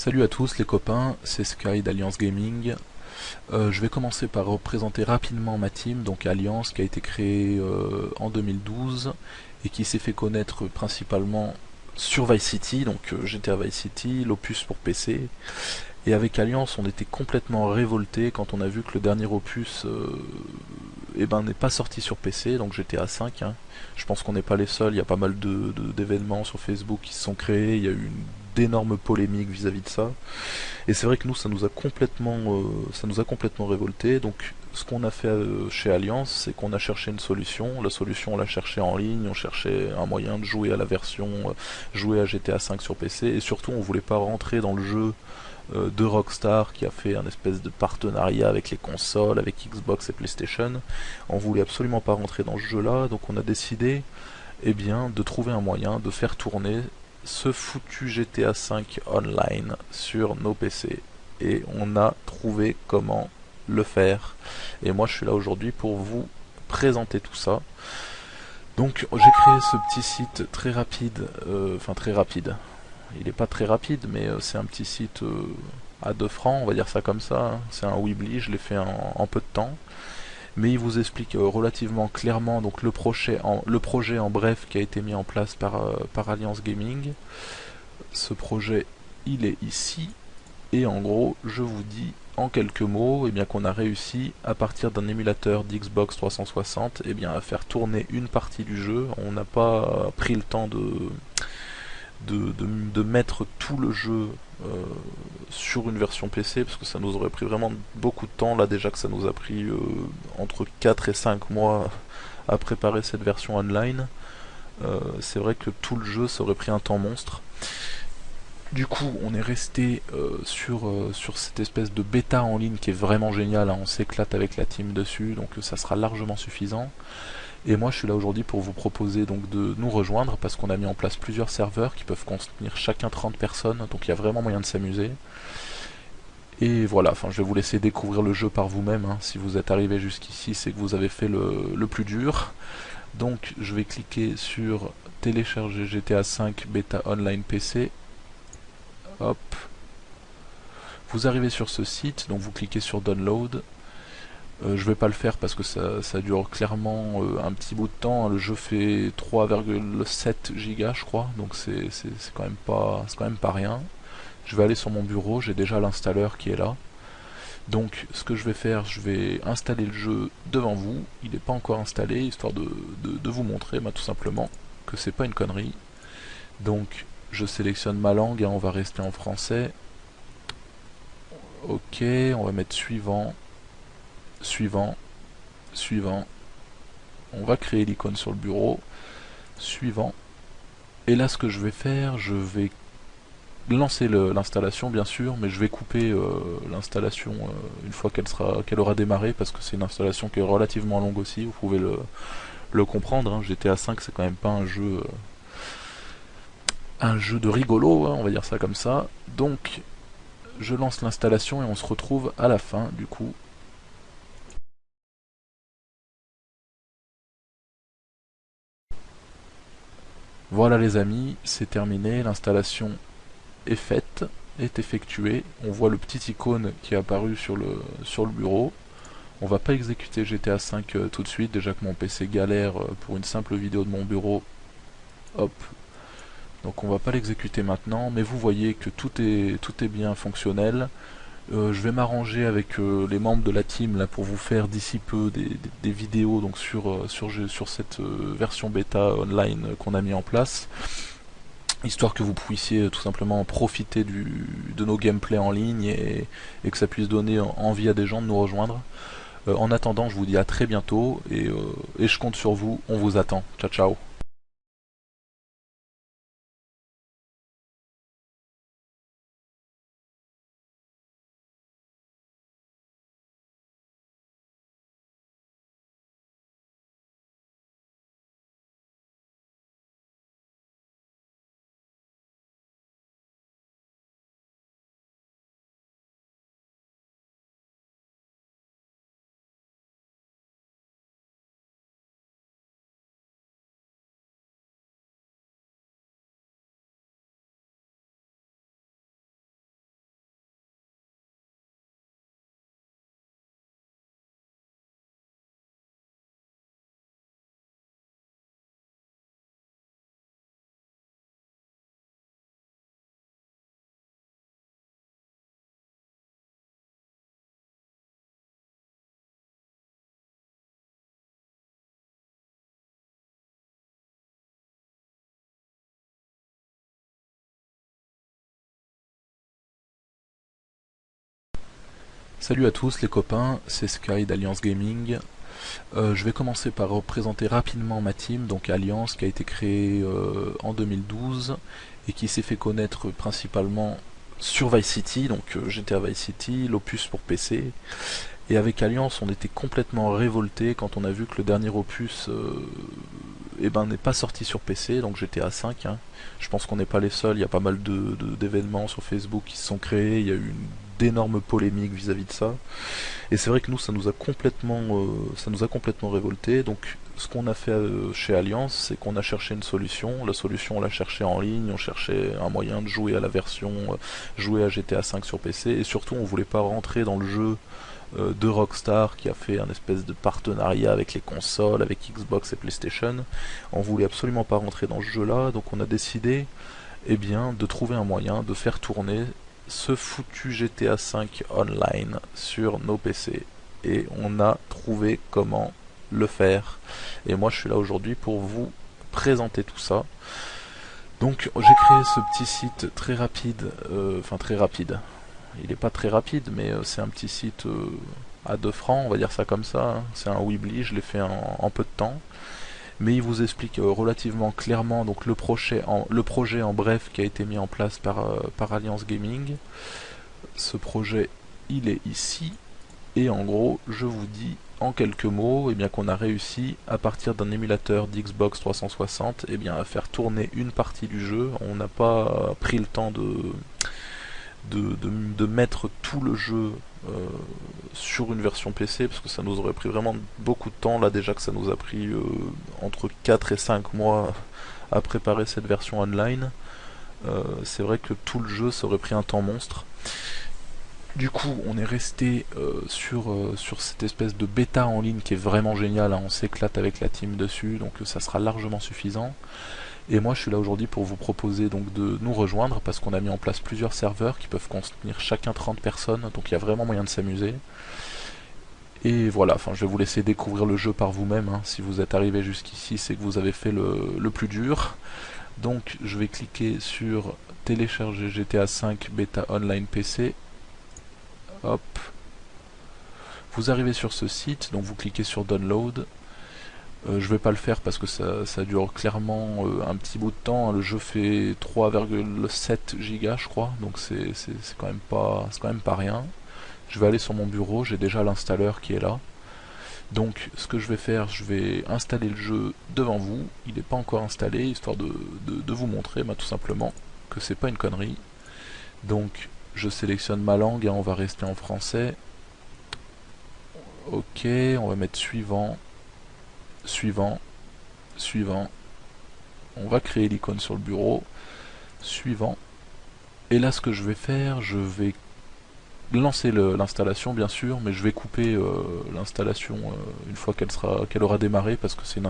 Salut à tous les copains, c'est Sky d'Alliance Gaming. Je vais commencer par représenter rapidement ma team, donc Alliance qui a été créée en 2012 et qui s'est fait connaître principalement sur Vice City, donc GTA Vice City, l'opus pour PC. Et avec Alliance, on était complètement révoltés quand on a vu que le dernier opus n'est pas sorti sur PC, donc GTA 5. Hein. Je pense qu'on n'est pas les seuls, il y a pas mal d'événements sur Facebook qui se sont créés, il y a eu d'énormes polémiques vis-à-vis de ça. Et c'est vrai que nous, ça nous a complètement révolté. Donc, ce qu'on a fait chez Alliance, c'est qu'on a cherché une solution. La solution, on l'a cherchée en ligne. On cherchait un moyen de jouer à la version, jouer à GTA 5 sur PC. Et surtout, on voulait pas rentrer dans le jeu de Rockstar qui a fait un espèce de partenariat avec les consoles, avec Xbox et PlayStation. On voulait absolument pas rentrer dans ce jeu-là. Donc, on a décidé, de trouver un moyen de faire tourner ce foutu GTA V online sur nos PC. Et on a trouvé comment le faire. Et moi, je suis là aujourd'hui pour vous présenter tout ça. Donc, j'ai créé ce petit site très rapide, très rapide. Il n'est pas très rapide, mais c'est un petit site à 2 francs, on va dire ça comme ça. Hein. C'est un Weebly, je l'ai fait en peu de temps. Mais il vous explique relativement clairement donc le projet en bref qui a été mis en place par Alliance Gaming. Ce projet, il est ici. Et en gros, je vous dis en quelques mots qu'on a réussi à partir d'un émulateur d'Xbox 360 à faire tourner une partie du jeu. On n'a pas pris le temps de mettre tout le jeu sur une version PC parce que ça nous aurait pris vraiment beaucoup de temps. Là déjà que ça nous a pris entre 4 et 5 mois à préparer cette version online. C'est vrai que tout le jeu ça aurait pris un temps monstre. Du coup, on est resté sur cette espèce de bêta en ligne qui est vraiment géniale. Hein. On s'éclate avec la team dessus, donc ça sera largement suffisant. Et moi, je suis là aujourd'hui pour vous proposer donc de nous rejoindre parce qu'on a mis en place plusieurs serveurs qui peuvent contenir chacun 30 personnes, donc il y a vraiment moyen de s'amuser. Et voilà, je vais vous laisser découvrir le jeu par vous-même. Hein. Si vous êtes arrivé jusqu'ici, c'est que vous avez fait le plus dur. Donc, je vais cliquer sur télécharger GTA 5 Beta Online PC. Hop, vous arrivez sur ce site, donc vous cliquez sur Download. Je vais pas le faire parce que ça dure clairement un petit bout de temps. Le jeu fait 3,7 gigas je crois, donc c'est quand même pas rien. Je vais aller sur mon bureau, j'ai déjà l'installeur qui est là. Donc ce que je vais faire, je vais installer le jeu devant vous. Il n'est pas encore installé, histoire de vous montrer tout simplement que c'est pas une connerie. Donc je sélectionne ma langue, on va rester en français. Ok, on va mettre suivant, suivant, suivant. On va créer l'icône sur le bureau. Suivant. Et là, ce que je vais faire, je vais lancer l'installation, bien sûr, mais je vais couper l'installation une fois qu'elle aura démarré, parce que c'est une installation qui est relativement longue aussi. Vous pouvez le comprendre. Hein. GTA 5, c'est quand même pas un jeu de rigolo, hein, on va dire ça comme ça. Donc, je lance l'installation et on se retrouve à la fin, du coup. Voilà les amis, c'est terminé, l'installation est faite, est effectuée. On voit le petit icône qui est apparu sur le bureau. On va pas exécuter GTA 5 tout de suite, déjà que mon PC galère pour une simple vidéo de mon bureau. Hop. Donc on va pas l'exécuter maintenant, mais vous voyez que tout est bien fonctionnel. Je vais m'arranger avec les membres de la team là pour vous faire d'ici peu des vidéos donc sur cette version bêta online qu'on a mis en place, histoire que vous puissiez tout simplement profiter de nos gameplays en ligne et que ça puisse donner envie à des gens de nous rejoindre. En attendant, je vous dis à très bientôt et je compte sur vous, on vous attend. Ciao ciao. Salut à tous les copains, c'est Sky d'Alliance Gaming. Je vais commencer par représenter rapidement ma team, donc Alliance qui a été créée en 2012 et qui s'est fait connaître principalement sur Vice City, donc GTA Vice City, l'opus pour PC. Et avec Alliance, on était complètement révoltés quand on a vu que le dernier opus n'est pas sorti sur PC, donc GTA 5. Je pense qu'on n'est pas les seuls, il y a pas mal d'événements sur Facebook qui se sont créés, il y a eu d'énormes polémiques vis-à-vis de ça. Et c'est vrai que nous, ça nous a complètement révoltés. Donc, ce qu'on a fait chez Alliance, c'est qu'on a cherché une solution. La solution, on l'a cherchée en ligne, on cherchait un moyen de jouer à la version, jouer à GTA 5 sur PC, et surtout, on voulait pas rentrer dans le jeu de Rockstar qui a fait un espèce de partenariat avec les consoles, avec Xbox et PlayStation. On voulait absolument pas rentrer dans ce jeu-là, donc on a décidé, de trouver un moyen de faire tourner ce foutu GTA 5 online sur nos PC. Et on a trouvé comment le faire. Et moi je suis là aujourd'hui pour vous présenter tout ça. Donc j'ai créé ce petit site très rapide, très rapide. Il n'est pas très rapide, mais c'est un petit site à 2 francs, on va dire ça comme ça. C'est un Weebly, je l'ai fait en peu de temps. Mais il vous explique relativement clairement donc le projet en bref qui a été mis en place par Alliance Gaming. Ce projet, il est ici. Et en gros, je vous dis en quelques mots qu'on a réussi à partir d'un émulateur d'Xbox 360 à faire tourner une partie du jeu. On n'a pas pris le temps de mettre tout le jeu sur une version PC parce que ça nous aurait pris vraiment beaucoup de temps. Là déjà que ça nous a pris entre 4 et 5 mois à préparer cette version online. C'est vrai que tout le jeu ça aurait pris un temps monstre. Du coup, on est resté sur cette espèce de bêta en ligne qui est vraiment géniale. On s'éclate avec la team dessus, donc ça sera largement suffisant. Et moi, je suis là aujourd'hui pour vous proposer donc de nous rejoindre parce qu'on a mis en place plusieurs serveurs qui peuvent contenir chacun 30 personnes, donc il y a vraiment moyen de s'amuser. Et voilà, je vais vous laisser découvrir le jeu par vous-même. Si vous êtes arrivé jusqu'ici, c'est que vous avez fait le plus dur. Donc, je vais cliquer sur télécharger GTA 5 Beta Online PC. Hop. Vous arrivez sur ce site, donc vous cliquez sur Download. Je vais pas le faire parce que ça dure clairement un petit bout de temps. Le jeu fait 3,7 gigas je crois, donc c'est quand même pas rien. Je vais aller sur mon bureau, j'ai déjà l'installeur qui est là. Donc ce que je vais faire, je vais installer le jeu devant vous. Il n'est pas encore installé, histoire de vous montrer tout simplement que c'est pas une connerie. Donc je sélectionne ma langue, on va rester en français. Ok, on va mettre suivant. Suivant, suivant, on va créer l'icône sur le bureau, suivant, et là ce que je vais faire, je vais lancer l'installation bien sûr, mais je vais couper l'installation une fois qu'elle aura démarré parce que c'est une